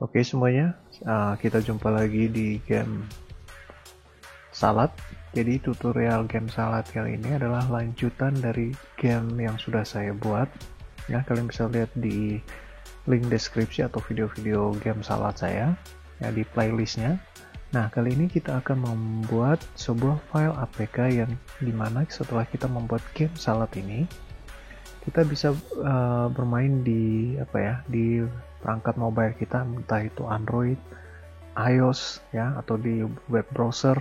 Oke semuanya, kita jumpa lagi di game Salad. Jadi tutorial game Salad kali ini adalah lanjutan dari game yang sudah saya buat. Ya, kalian bisa lihat di link deskripsi atau video-video game Salad saya ya di playlistnya. Nah, kali ini kita akan membuat sebuah file APK yang dimana setelah kita membuat game Salad ini, kita bisa bermain di di perangkat mobile kita, entah itu Android, iOS ya, atau di web browser.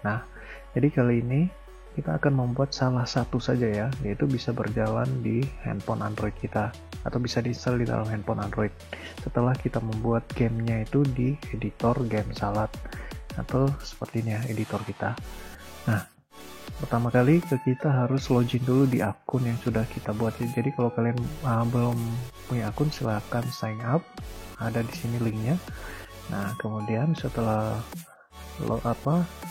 Nah, jadi kali ini kita akan membuat salah satu saja ya, yaitu bisa berjalan di handphone Android kita atau bisa diinstal di dalam handphone Android setelah kita membuat gamenya itu di editor game Salad atau seperti ini ya editor kita. Nah, pertama kali kita harus login dulu di akun yang sudah kita buat. Jadi kalau kalian belum punya akun, silahkan sign up, ada di sini linknya. Nah, kemudian setelah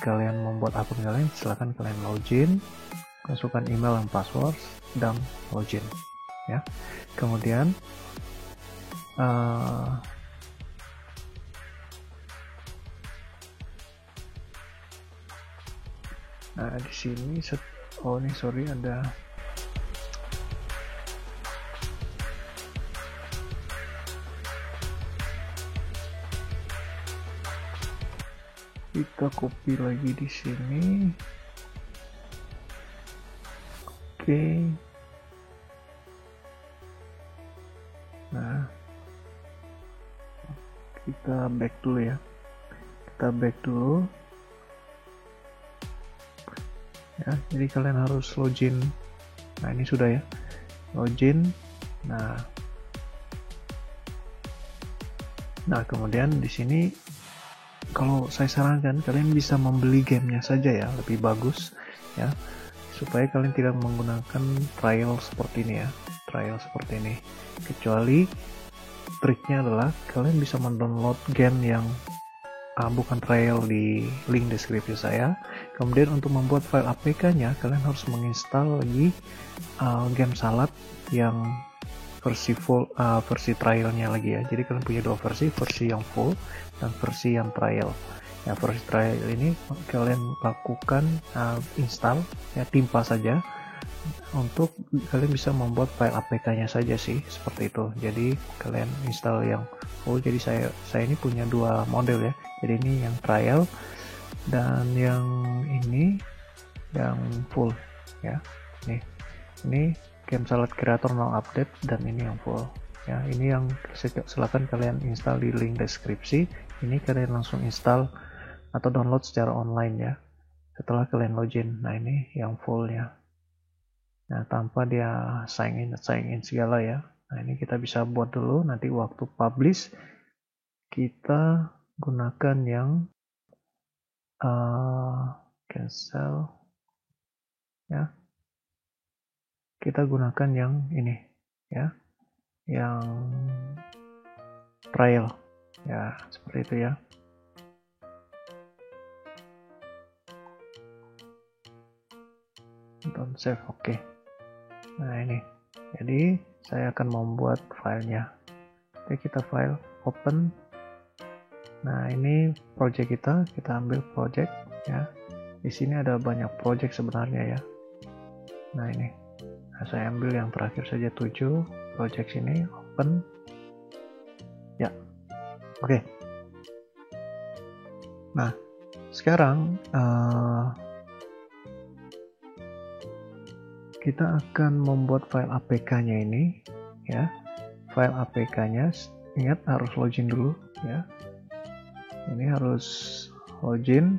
kalian membuat akun kalian, silahkan kalian login, masukkan email dan password, dan login ya. Kemudian nah di sini ini sorry ada kita copy lagi di sini. Oke. Nah, kita back dulu ya. Kita back dulu. Ya, jadi kalian harus login. Nah, ini sudah ya. Login. Nah, kemudian di sini kalau saya sarankan kalian bisa membeli gamenya saja ya, lebih bagus ya, supaya kalian tidak menggunakan trial seperti ini ya, trial seperti ini. Kecuali triknya adalah kalian bisa mendownload game yang bukan trial di link deskripsi saya. Kemudian untuk membuat file APK-nya kalian harus menginstal lagi game Salad yang versi full, versi trialnya lagi ya. Jadi kalian punya dua versi yang full dan versi yang trial. Ya, versi trial ini kalian lakukan install ya, timpa saja untuk kalian bisa membuat file APK-nya saja sih, seperti itu. Jadi kalian install yang full. Jadi saya ini punya dua model ya. Jadi ini yang trial dan yang ini yang full ya. Ini game Salad Creator Now Update dan ini yang full ya. Ini yang silakan kalian install di link deskripsi. Ini kalian langsung install atau download secara online ya setelah kalian login. Nah, ini yang full ya. Nah, tanpa dia sign in segala ya. Nah, ini kita bisa buat dulu, nanti waktu publish kita gunakan yang cancel ya. Kita gunakan yang ini ya, yang trial ya, seperti itu ya. Don't save, oke. Nah, ini jadi saya akan membuat filenya. Oke, kita file, open. Nah, ini project kita ambil project ya. Di sini ada banyak project sebenarnya ya. Nah, ini saya ambil yang terakhir saja, 7 project ini, open ya. Oke. Nah, sekarang kita akan membuat file APK-nya ini ya. File APK-nya ingat harus login dulu ya. Ini harus login,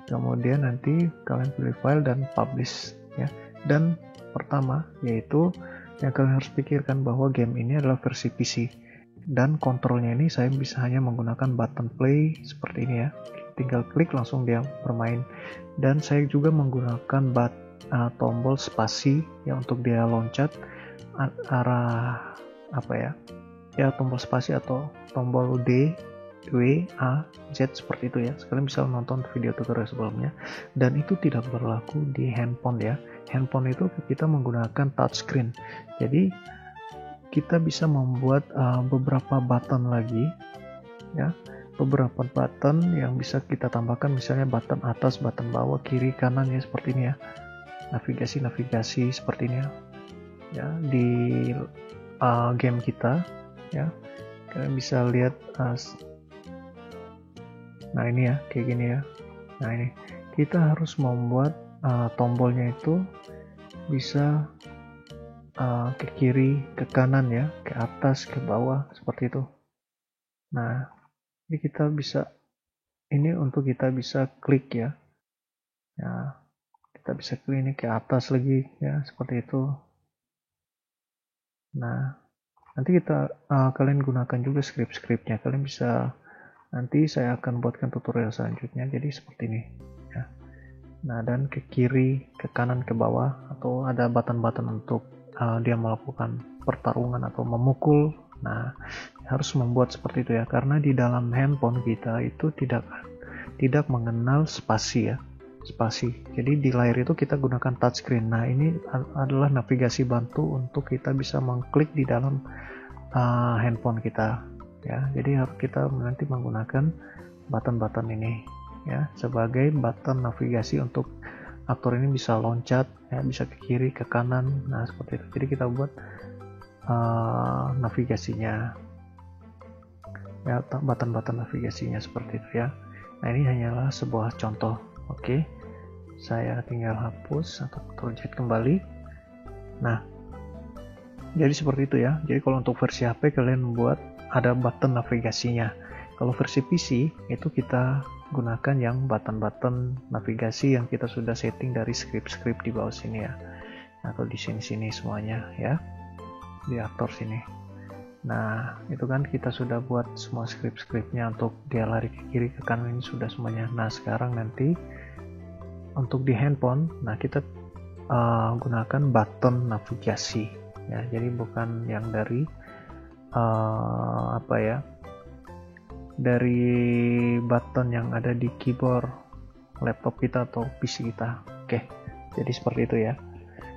kemudian nanti kalian pilih file dan publish ya. Dan pertama yaitu yang kalian harus pikirkan bahwa game ini adalah versi PC dan kontrolnya ini saya bisa hanya menggunakan button play seperti ini ya, tinggal klik langsung dia bermain. Dan saya juga menggunakan tombol spasi ya untuk dia loncat arah tombol spasi atau tombol D, W, A, Z seperti itu ya. Kalian bisa nonton video tutorial sebelumnya, dan itu tidak berlaku di handphone ya. handphone itu kita menggunakan touchscreen. Jadi kita bisa membuat beberapa button lagi, ya, beberapa button yang bisa kita tambahkan, misalnya button atas, button bawah, kiri, kanan, ya, seperti ini ya. Navigasi seperti ini ya di game kita ya. Kalian bisa lihat nah ini ya, kayak gini ya. Nah ini kita harus membuat tombolnya itu bisa ke kiri, ke kanan ya, ke atas, ke bawah, seperti itu. Nah ini kita bisa, ini untuk kita bisa klik ya. Nah kita bisa klik ini ke atas lagi ya, seperti itu. Nah nanti kalian gunakan juga script-scriptnya. Kalian bisa, nanti saya akan buatkan tutorial selanjutnya, jadi seperti ini ya. Nah dan ke kiri, ke kanan, ke bawah, atau ada button-button untuk dia melakukan pertarungan atau memukul. Nah harus membuat seperti itu ya, karena di dalam handphone kita itu tidak mengenal spasi ya, spasi. Jadi di layar itu kita gunakan touchscreen. Nah ini adalah navigasi bantu untuk kita bisa mengklik di dalam handphone kita ya. Jadi kita nanti menggunakan button-button ini ya sebagai button navigasi untuk aktor ini bisa loncat ya, bisa ke kiri, ke kanan. Nah seperti itu. Jadi kita buat navigasinya ya, button-button navigasinya seperti itu ya. Nah ini hanyalah sebuah contoh. Oke, saya tinggal hapus atau project kembali. Nah jadi seperti itu ya. Jadi kalau untuk versi HP kalian membuat ada button navigasinya. Kalau versi PC itu kita gunakan yang button-button navigasi yang kita sudah setting dari script-script di bawah sini ya, atau di sini-sini semuanya ya, di aktor sini. Nah itu kan kita sudah buat semua script-scriptnya untuk dia lari ke kiri, ke kanan, ini sudah semuanya. Nah sekarang nanti untuk di handphone, nah kita gunakan button navigasi ya. Jadi bukan yang dari dari button yang ada di keyboard laptop kita atau PC kita. Oke, jadi seperti itu ya.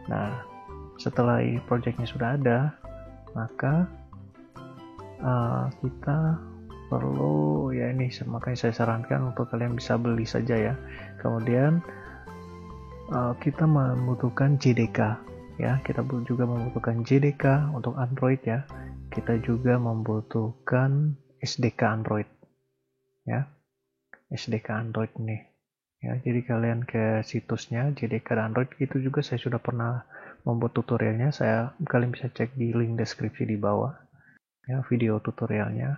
Nah setelah projectnya sudah ada, maka kita perlu ya ini, makanya saya sarankan untuk kalian bisa beli saja ya. Kemudian kita membutuhkan JDK ya, kita juga membutuhkan JDK untuk Android ya. Kita juga membutuhkan SDK Android ya, SDK Android nih ya. Jadi kalian ke situsnya JDK Android, itu juga saya sudah pernah membuat tutorialnya. Kalian bisa cek di link deskripsi di bawah ya, video tutorialnya.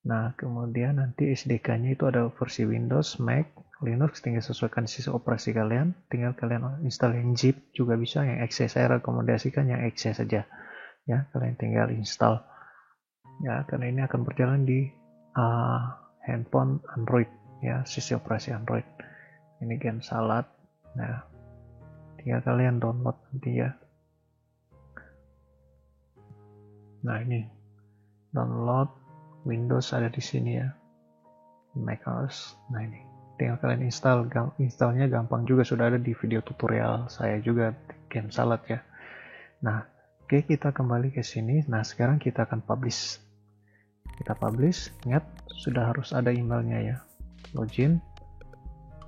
Nah kemudian nanti SDK-nya itu ada versi Windows, Mac, Linux, tinggal sesuaikan sistem operasi kalian. Tinggal kalian install yang zip juga bisa, yang exe saya rekomendasikan yang exe saja ya. Kalian tinggal install ya, karena ini akan berjalan di handphone Android ya, sistem operasi Android. Ini game salad. Nah tinggal kalian download nanti ya. Nah ini download Windows ada di sini ya, macOS. Nah ini tinggal kalian install. Installnya gampang juga, sudah ada di video tutorial saya juga, game salad ya. Nah oke, kita kembali ke sini. Nah sekarang kita akan publish. Kita publish, ingat sudah harus ada emailnya ya. Login,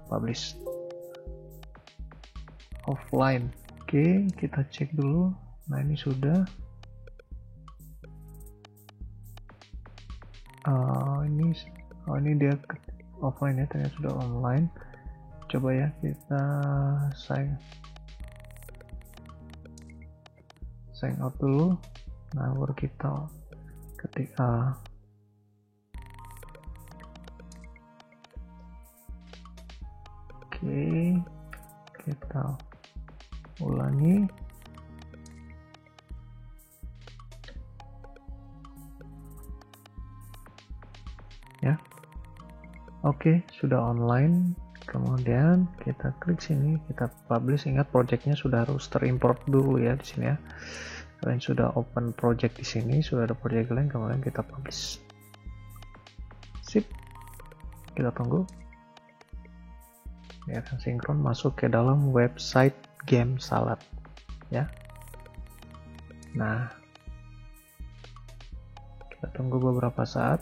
publish, offline. Oke, kita cek dulu. Nah ini sudah. Ini dia offline ya, ternyata sudah online. Coba ya kita sign out dulu. Nah baru kita ketik Oke, kita ulangi. Ya. Oke, sudah online. Kemudian kita klik sini, kita publish. Ingat projectnya sudah harus terimport dulu ya di sini ya. Kalian sudah open project di sini, sudah ada project kalian, kemudian kita publish. Sip. Kita tunggu. Ya, sinkron masuk ke dalam website game Salad ya. Nah, kita tunggu beberapa saat.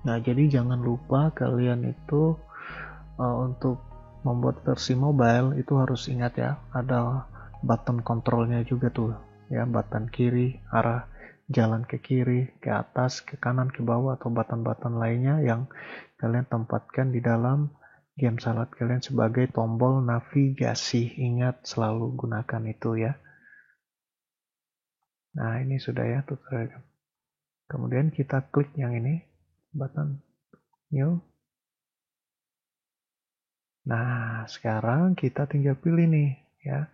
Nah, jadi jangan lupa kalian itu untuk membuat versi mobile itu harus ingat ya, ada button kontrolnya juga tuh ya, button kiri arah jalan ke kiri, ke atas, ke kanan, ke bawah, atau button-button lainnya yang kalian tempatkan di dalam game Salad kalian sebagai tombol navigasi. Ingat selalu gunakan itu ya. Nah, ini sudah ya tutorial. Kemudian kita klik yang ini, button new. Nah, sekarang kita tinggal pilih nih ya.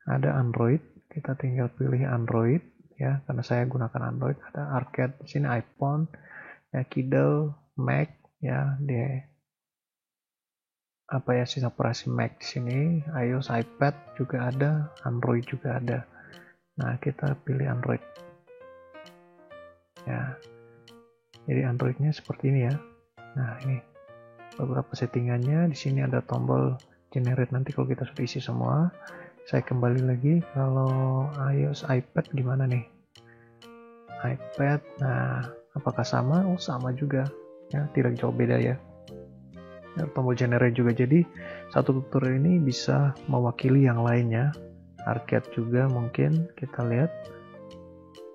Ada Android, kita tinggal pilih Android ya, karena saya gunakan Android. Ada arcade di sini, iPhone, ya, Kindle, Mac ya, di sistem operasi Mac di sini, iOS, iPad juga ada, Android juga ada. Nah, kita pilih Android. Ya. Jadi Androidnya seperti ini ya. Nah, ini beberapa settingannya. Di sini ada tombol generate, nanti kalau kita sudah isi semua. Saya kembali lagi, kalau iOS, iPad gimana nih? iPad, nah apakah sama? Oh, sama juga ya, tidak jauh beda ya. Tombol generate juga, jadi satu tutorial ini bisa mewakili yang lainnya. Arcade juga mungkin kita lihat.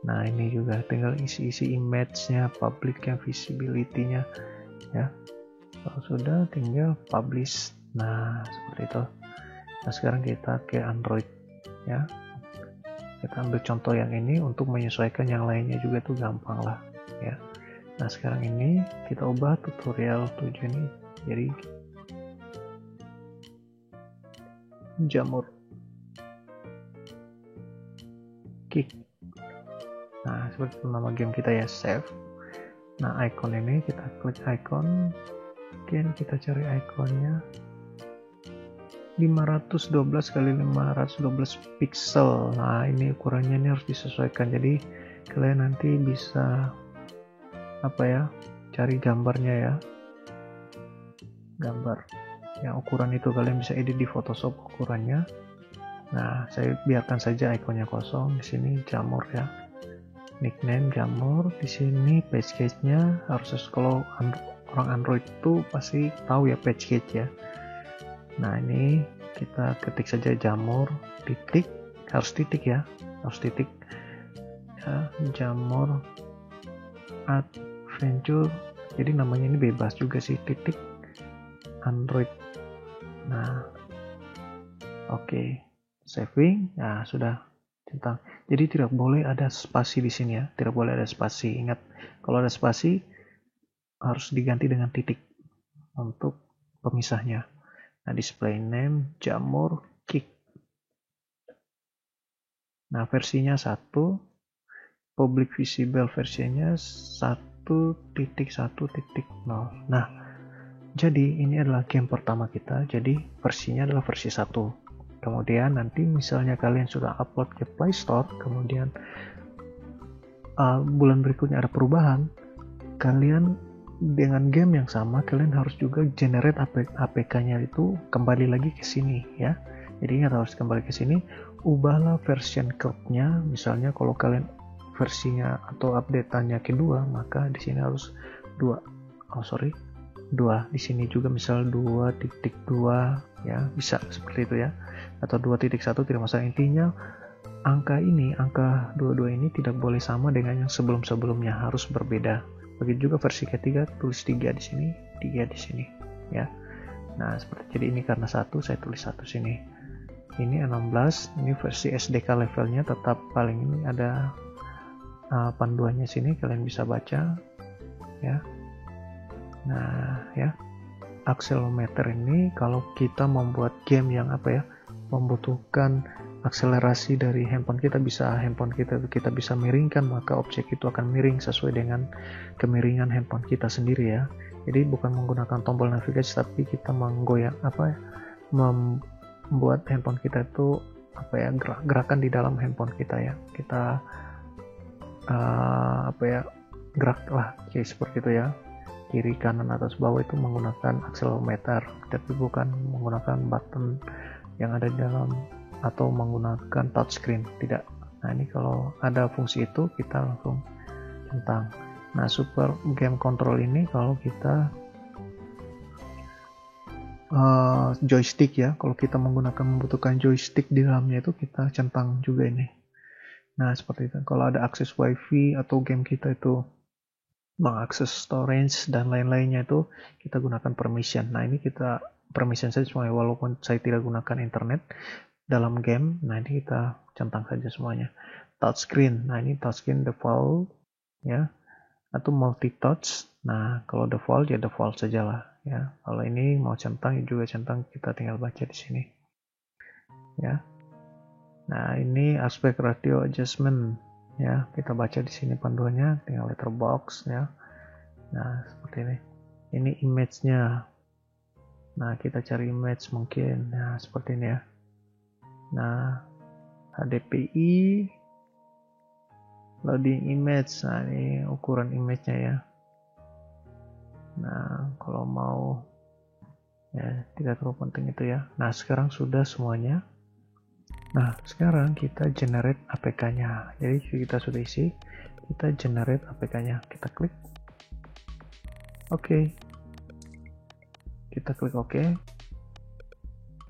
Nah, ini juga tinggal isi-isi image-nya, public-nya, visibility-nya ya. Kalau sudah tinggal publish. Nah, seperti itu. Nah, sekarang kita ke Android ya. Kita ambil contoh yang ini, untuk menyesuaikan yang lainnya juga tuh gampang lah ya. Nah, sekarang ini kita ubah tutorial 7 ini jadi jamur kick. Nah, seperti itu nama game kita ya, save. Nah, icon ini kita klik icon, mungkin kita cari iconnya 512 x 512 pixel. Nah, ini ukurannya ini harus disesuaikan, jadi kalian nanti bisa cari gambarnya ya, gambar yang ukuran itu kalian bisa edit di Photoshop ukurannya. Nah, saya biarkan saja ikonnya kosong. Di sini jamur ya, nickname jamur. Di sini page cache-nya harus, kalau orang Android itu pasti tahu ya page cache ya. Nah, ini kita ketik saja jamur titik, harus titik ya, harus titik ya, jamur adventure. Jadi namanya ini bebas juga sih, titik Android. Nah, oke. Saving. Nah, sudah centang. Jadi tidak boleh ada spasi di sini ya, tidak boleh ada spasi. Ingat, kalau ada spasi harus diganti dengan titik untuk pemisahnya. Nah, display name jamur kick. Nah, versinya 1, public visible versinya 1.1.0. Nah, jadi ini adalah game pertama kita, jadi versinya adalah versi 1. Kemudian nanti misalnya kalian sudah upload ke Play Store, kemudian bulan berikutnya ada perubahan, kalian dengan game yang sama kalian harus juga generate APK-nya itu kembali lagi ke sini ya. Jadi ingat, harus kembali ke sini, ubahlah version code-nya. Misalnya kalau kalian versinya atau update-nya kedua, maka di sini harus 2. Di sini juga misal 2.2 ya, bisa seperti itu ya. Atau 2.1 tidak masalah. Intinya angka 22 ini tidak boleh sama dengan yang sebelum-sebelumnya, harus berbeda. Begitu juga versi ketiga, tulis 3 di sini, 3 di sini ya. Nah, seperti jadi ini karena 1 saya tulis 1 sini. Ini 16, ini versi SDK levelnya tetap paling ini ada panduannya sini, kalian bisa baca ya. Nah, ya. Accelerometer ini kalau kita membuat game yang membutuhkan akselerasi dari handphone kita bisa miringkan, maka objek itu akan miring sesuai dengan kemiringan handphone kita sendiri ya. Jadi bukan menggunakan tombol navigasi, tapi kita menggoyang membuat handphone kita itu gerakan di dalam handphone kita ya. Kita gerak lah, kayak seperti itu ya. kiri, kanan, atas, bawah itu menggunakan akselerometer, tapi bukan menggunakan button yang ada di dalam atau menggunakan touchscreen, tidak. Nah ini kalau ada fungsi itu kita langsung centang. Nah super game control ini kalau kita joystick ya, kalau kita membutuhkan joystick di dalamnya itu kita centang juga ini. Nah seperti itu. Kalau ada akses wifi atau game kita itu mengakses storage dan lain-lainnya itu kita gunakan permission. Nah ini kita permission saja semuanya, walaupun saya tidak gunakan internet dalam game. Nah ini kita centang saja semuanya. Touchscreen, nah ini touchscreen default ya, atau multi touch. Nah kalau default ya default sajalah ya. Kalau ini mau centang juga centang, kita tinggal baca di sini ya. Nah ini aspect ratio adjustment ya, kita baca di sini panduannya, tinggal letterbox ya. Nah seperti ini. Ini image-nya. Nah kita cari image mungkin, nah seperti ini ya. Nah HDPI, loading image. Nah ini ukuran image-nya ya. Nah kalau mau ya tidak terlalu penting itu ya. Nah sekarang sudah semuanya. Nah sekarang kita generate APK-nya. Jadi kita sudah isi, kita generate APK-nya. Kita klik OK. Kita klik OK.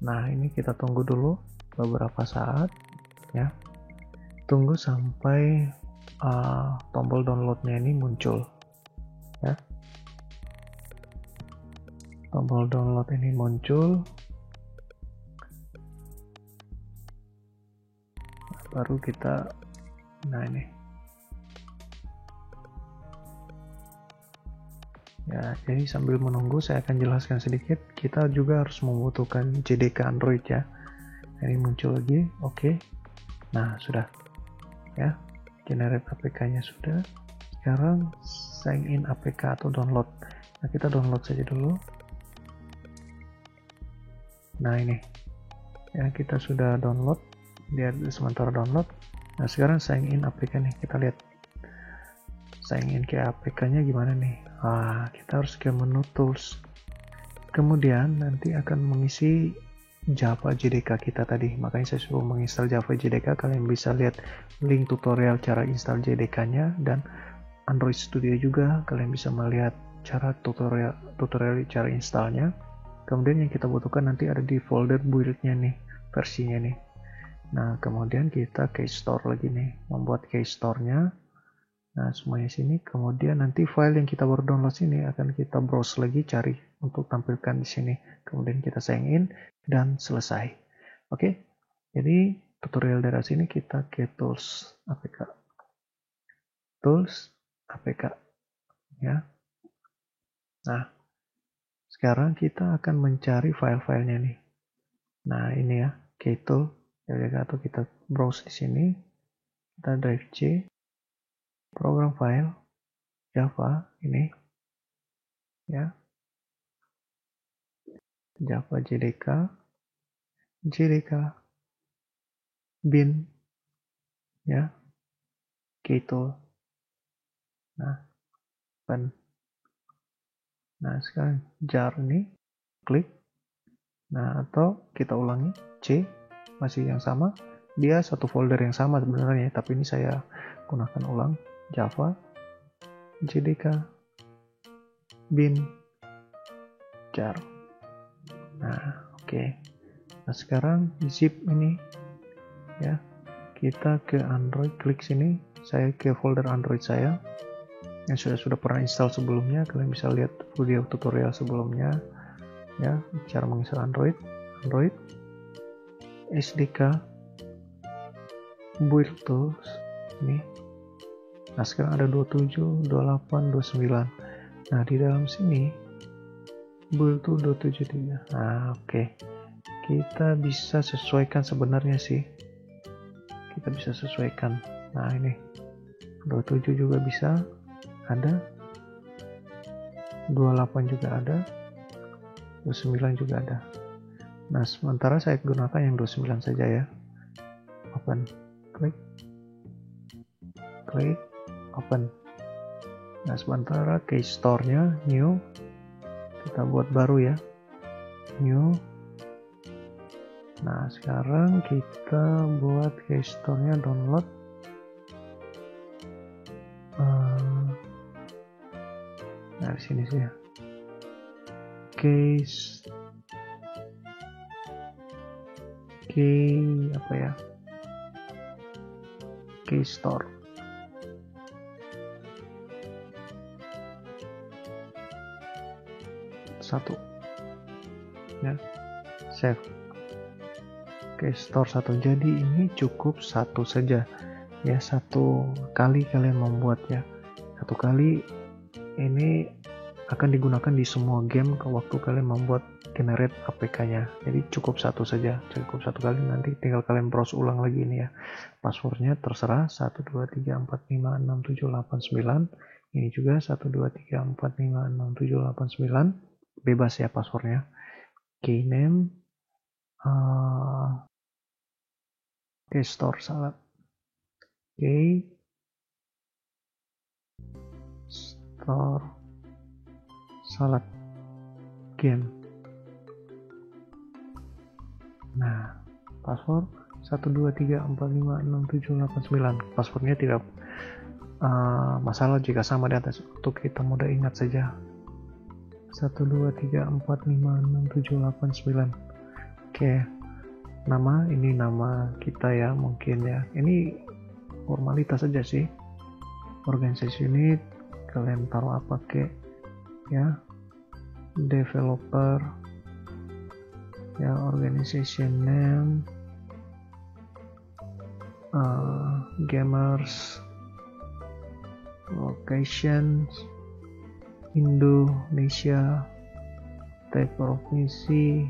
Nah ini kita tunggu dulu beberapa saat ya. Tunggu sampai tombol downloadnya ini muncul ya. Tombol download ini muncul, baru kita, nah ini ya. Jadi sambil menunggu saya akan jelaskan sedikit, kita juga harus membutuhkan JDK Android ya. Ini muncul lagi, oke. Nah sudah ya, generate APK nya sudah. Sekarang sign in APK atau download. Nah kita download saja dulu. Nah ini ya, kita sudah download, dia sementara download. Nah sekarang sign in APK nih, kita lihat sign in ke APK nya gimana nih. Kita harus ke menu tools, kemudian nanti akan mengisi Java JDK kita tadi. Makanya saya suruh menginstal Java JDK. Kalian bisa lihat link tutorial cara install JDK nya, dan Android Studio juga kalian bisa melihat cara tutorial cara installnya. Kemudian yang kita butuhkan nanti ada di folder build-nya nih, versinya nih. Nah kemudian kita ke store lagi nih, membuat ke store-nya. Nah semuanya sini, kemudian nanti file yang kita baru download sini akan kita browse lagi, cari untuk tampilkan di sini. Kemudian kita sign in dan selesai. Oke, jadi tutorial dari sini kita ke tools APK, tools APK ya. Nah sekarang kita akan mencari file-filenya nih. Nah ini ya, Ktool atau kita browse di sini, kita drive C, program file Java ini ya, Java JDK bin ya, Ktool. Nah open. Nah sekarang jar ini klik. Nah atau kita ulangi, C masih yang sama, dia satu folder yang sama sebenarnya, tapi ini saya gunakan ulang, Java JDK bin jar. Nah oke. Nah sekarang zip ini ya, kita ke Android, klik sini, saya ke folder Android saya yang sudah pernah install sebelumnya. Kalian bisa lihat video tutorial sebelumnya ya, cara menginstal Android SDK build tools ini. Nah sekarang ada 27, 28, 29. Nah di dalam sini build tool 273. Nah oke. Kita bisa sesuaikan sebenarnya sih, kita bisa sesuaikan. Nah ini 27 juga bisa ada, 28 juga ada, 29 juga ada. Nah sementara saya gunakan yang 29 saja ya. Open, klik, open. Nah, sementara keystore-nya new, kita buat baru ya, new. Nah, sekarang kita buat keystore-nya download. Nah, di sini sih ya. Keystore. Satu. Ya. Save. Keystore 1. Jadi ini cukup satu saja. Ya, satu kali kalian membuat ya. Satu kali ini akan digunakan di semua game ke waktu kalian membuat generate APK-nya. Jadi cukup satu saja, cukup satu kali, nanti tinggal kalian browse ulang lagi ini ya. Passwordnya terserah 123456789. Ini juga 123456789. Bebas ya passwordnya. Keyname, keystore salad. Keystore salad game. Nah, password 123456789. Passwordnya tidak masalah jika sama di atas, untuk kita mudah ingat saja. 123456789. Oke. Nama, ini nama kita ya mungkin ya. Ini formalitas saja sih. Organisasi unit, kalian taruh apa kek ya. Developer ya, organization name, gamers, locations Indonesia, type provinsi,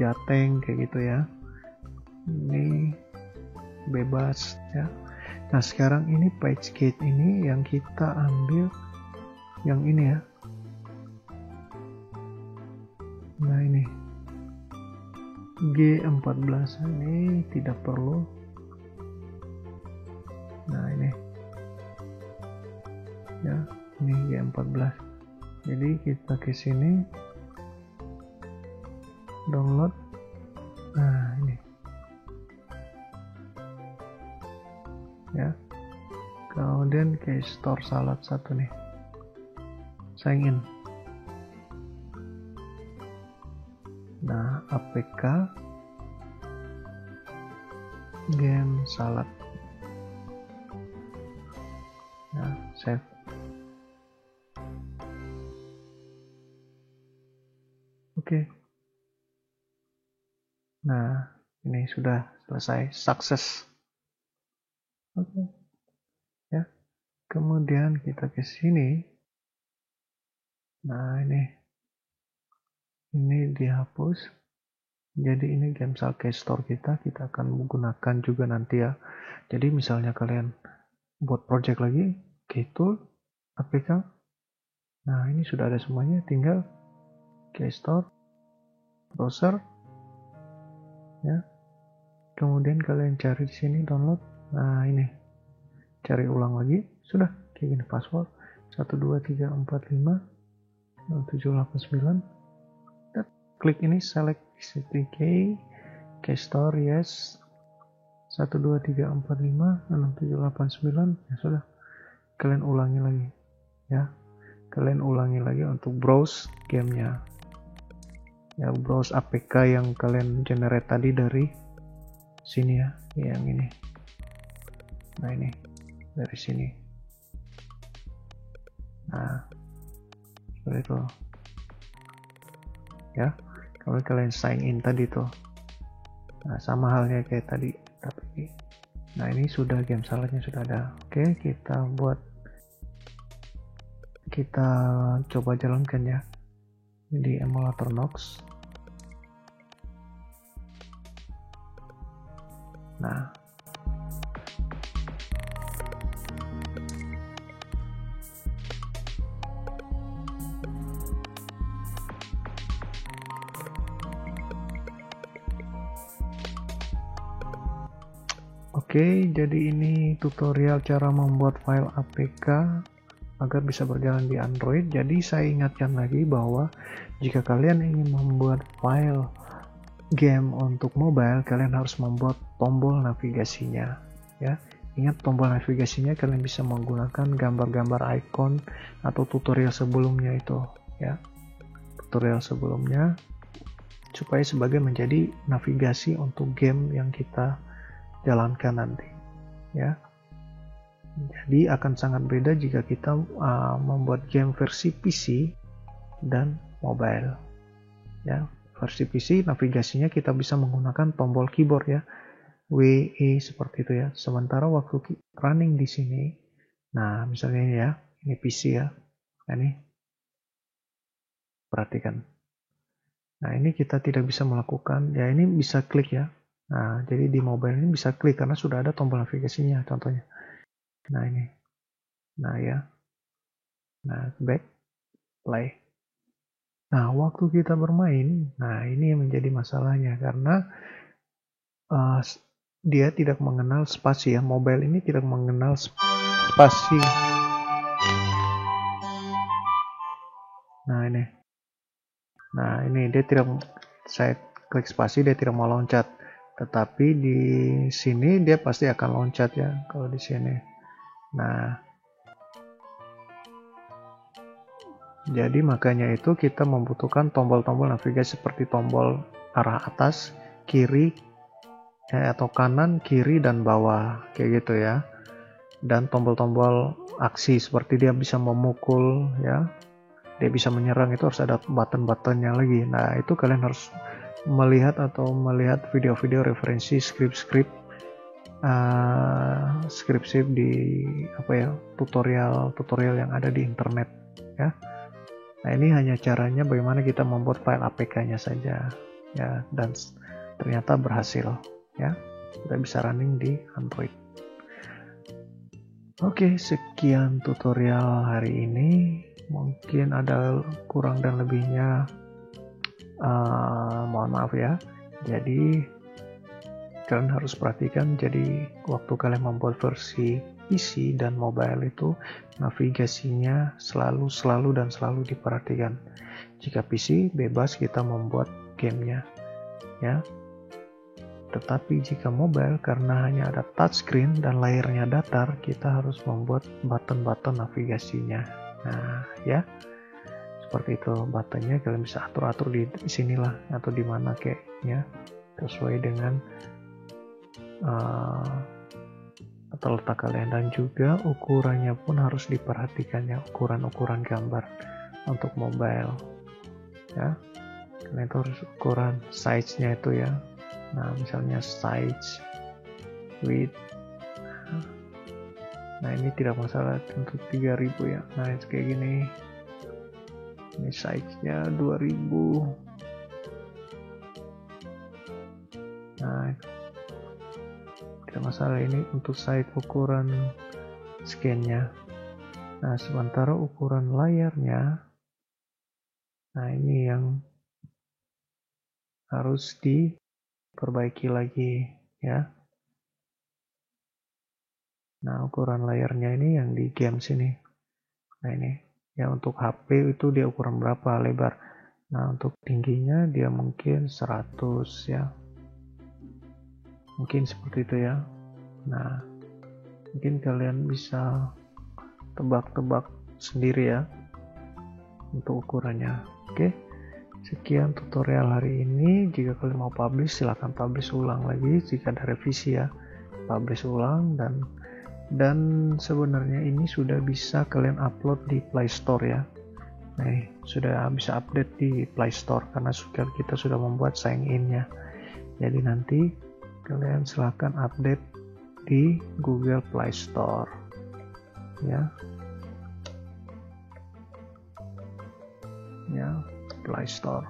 Jateng kayak gitu ya. Ini bebas ya. Nah, sekarang ini page gate ini yang kita ambil yang ini ya. Nah, ini G14 ini tidak perlu. Nah, ini ya, ini G14. Jadi kita ke sini download. Nah, ini ya. Kemudian ke store salad 1 nih. Sign in. Nah, APK game salad. Nah, save. Oke. Nah, ini sudah selesai, sukses. Oke. Ya. Kemudian kita ke sini. Nah, ini dihapus. Jadi ini game salad store kita akan menggunakan juga nanti ya. Jadi misalnya kalian buat project lagi, tool, APK. Nah, ini sudah ada semuanya, tinggal store, browser, ya. Kemudian kalian cari di sini download. Nah, ini cari ulang lagi, sudah kayak gini. Password 123456789. Klik ini, select CTK, keystore, yes. 123456789. Ya sudah, kalian ulangi lagi ya. Kalian ulangi lagi untuk browse gamenya ya, browse APK yang kalian generate tadi dari sini ya, yang ini. Nah, ini dari sini. Nah, seperti itu ya. Kalau kalian sign in tadi tuh, nah sama halnya kayak tadi, tapi nah ini sudah game saladnya sudah ada. Oke, kita coba jalankan ya di emulator Nox. Nah, Oke, jadi ini tutorial cara membuat file APK agar bisa berjalan di Android. Jadi saya ingatkan lagi bahwa jika kalian ingin membuat file game untuk mobile, kalian harus membuat tombol navigasinya ya. Ingat, tombol navigasinya kalian bisa menggunakan gambar-gambar icon atau tutorial sebelumnya itu ya. Tutorial sebelumnya supaya sebagai menjadi navigasi untuk game yang kita jalankan nanti ya. Jadi akan sangat beda jika kita membuat game versi PC dan mobile ya. Versi PC navigasinya kita bisa menggunakan tombol keyboard ya, W, E seperti itu ya. Sementara waktu running di sini, nah misalnya ini ya, ini PC ya, nah, ini perhatikan. Nah ini kita tidak bisa melakukan ya, ini bisa klik ya. Nah, jadi di mobile ini bisa klik karena sudah ada tombol navigasinya contohnya. Nah, ini. Nah, ya. Nah, back, play. Nah, waktu kita bermain, nah ini yang menjadi masalahnya karena dia tidak mengenal spasi ya. Mobile ini tidak mengenal spasi. Nah, ini. Nah, ini dia tidak, saya klik spasi dia tidak mau loncat. Tetapi di sini dia pasti akan loncat ya kalau di sini. Nah, jadi makanya itu kita membutuhkan tombol-tombol navigasi seperti tombol arah atas, kiri, atau kanan, kiri, dan bawah kayak gitu ya. Dan tombol-tombol aksi seperti dia bisa memukul ya, dia bisa menyerang, itu harus ada button-buttonnya lagi. Nah, itu kalian harus melihat video-video referensi skrip-skrip di apa ya, tutorial yang ada di internet ya. Nah, ini hanya caranya bagaimana kita membuat file APK-nya saja ya, dan ternyata berhasil ya. Kita bisa running di Android. Oke, sekian tutorial hari ini. Mungkin ada kurang dan lebihnya, mohon maaf ya. Jadi kalian harus perhatikan, jadi waktu kalian membuat versi PC dan mobile itu navigasinya selalu diperhatikan. Jika PC bebas kita membuat gamenya ya, tetapi jika mobile karena hanya ada touchscreen dan layarnya datar, kita harus membuat button-button navigasinya. Nah ya, seperti itu buttonnya kalian bisa atur-atur di sinilah atau di mana kayaknya sesuai dengan atau letak kalian, dan juga ukurannya pun harus diperhatikan ya, ukuran gambar untuk mobile ya. Kalian itu harus ukuran size-nya itu ya. Nah, misalnya size, width. Nah, ini tidak masalah untuk 3000 ya. Nah, kayak gini. Ini size-nya 2000. Nah, tidak masalah, ini untuk size ukuran scan-nya. Nah, sementara ukuran layarnya, nah ini yang harus diperbaiki lagi ya. Nah, ukuran layarnya ini yang di game sini. Nah, ini ya, untuk HP itu dia ukuran berapa lebar. Nah, untuk tingginya dia mungkin 100 ya. Mungkin seperti itu ya. Nah, mungkin kalian bisa tebak-tebak sendiri ya untuk ukurannya. Oke. Sekian tutorial hari ini. Jika kalian mau publish, silahkan publish ulang lagi. Jika ada revisi ya, publish ulang. Dan sebenarnya ini sudah bisa kalian upload di Play Store ya. Nah, sudah bisa update di Play Store karena kita sudah membuat sign in-nya. Jadi nanti kalian silahkan update di Google Play Store ya. Ya, Play Store.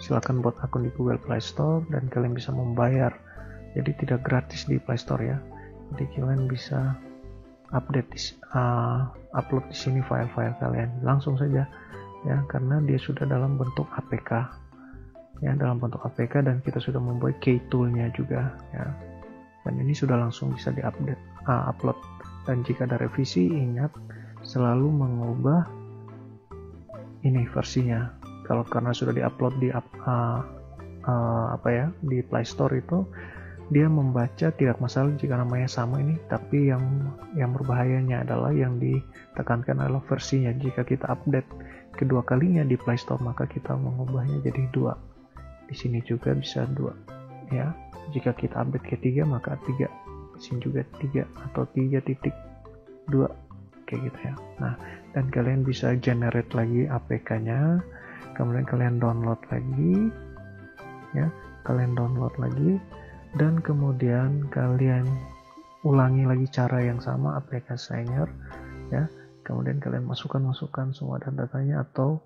Silakan buat akun di Google Play Store dan kalian bisa membayar. Jadi tidak gratis di Play Store ya. Jadi kalian bisa update upload di sini file-file kalian langsung saja ya, karena dia sudah dalam bentuk APK ya, dalam bentuk APK, dan kita sudah membuat key toolnya juga ya. dan ini sudah langsung bisa upload. Dan jika ada revisi, ingat selalu mengubah ini versinya. Kalau karena sudah diupload di di Play Store itu, dia membaca tidak masalah jika namanya sama ini, tapi yang berbahayanya adalah yang ditekankan adalah versinya. Jika kita update kedua kalinya di Play Store, maka kita mengubahnya jadi 2. Di sini juga bisa 2 ya. Jika kita update ketiga, maka 3. Di sini juga 3 atau 3.2 kayak gitu ya. Nah, dan kalian bisa generate lagi APK-nya, kemudian kalian download lagi ya, dan kemudian kalian ulangi lagi cara yang sama, APK Signer ya. Kemudian kalian masukkan semua datanya, atau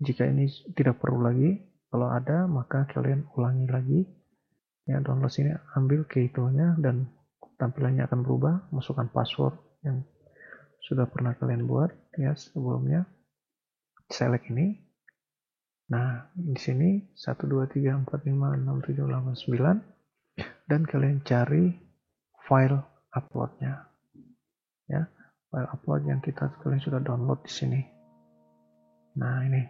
jika ini tidak perlu lagi, kalau ada maka kalian ulangi lagi ya. Download sini, ambil key tool-nya dan tampilannya akan berubah. Masukkan password yang sudah pernah kalian buat ya sebelumnya. Select ini. Nah, di sini 1 2 3 4 5 6 7 8 9 dan kalian cari file uploadnya ya. File upload yang kalian sudah download di sini. Nah, ini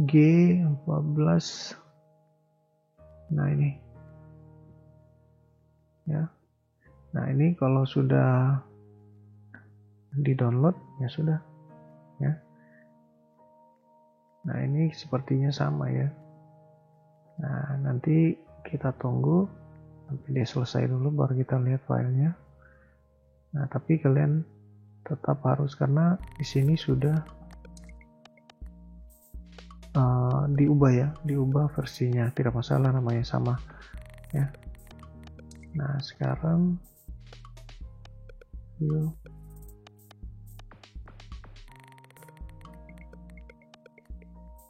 G14. Nah, ini ya. Nah, ini kalau sudah di-download ya sudah ya. Nah, ini sepertinya sama ya. Nah, nanti kita tunggu sampai dia selesai dulu baru kita lihat filenya. Nah, tapi kalian tetap harus, karena di sini sudah diubah versinya, tidak masalah namanya sama ya. Nah, sekarang yuk.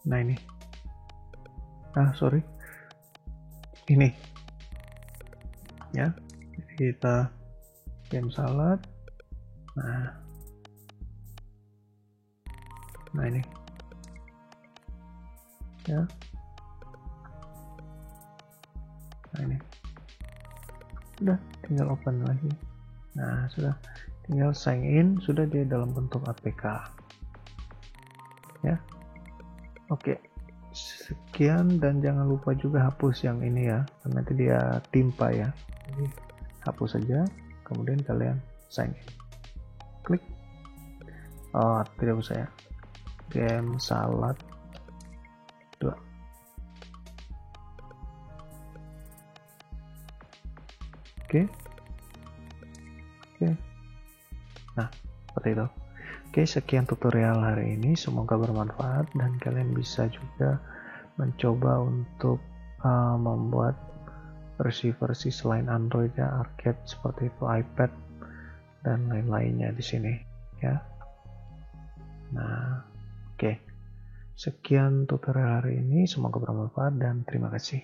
Nah, ini ini ya, kita game salad. Nah ini ya. Nah, ini sudah tinggal open lagi. Nah, sudah tinggal sign in, sudah dia dalam bentuk APK ya. Oke, sekian, dan jangan lupa juga hapus yang ini ya, karena nanti dia timpa ya. Jadi hapus saja, kemudian kalian sign in, klik. Oh, tidak usah ya, game salad 2. Oke. Nah, seperti itu. Oke, sekian tutorial hari ini, semoga bermanfaat dan kalian bisa juga mencoba untuk membuat versi-versi selain Android ya, arcade seperti itu, iPad dan lain-lainnya di sini ya. Nah, oke. Sekian tutorial hari ini, semoga bermanfaat dan terima kasih.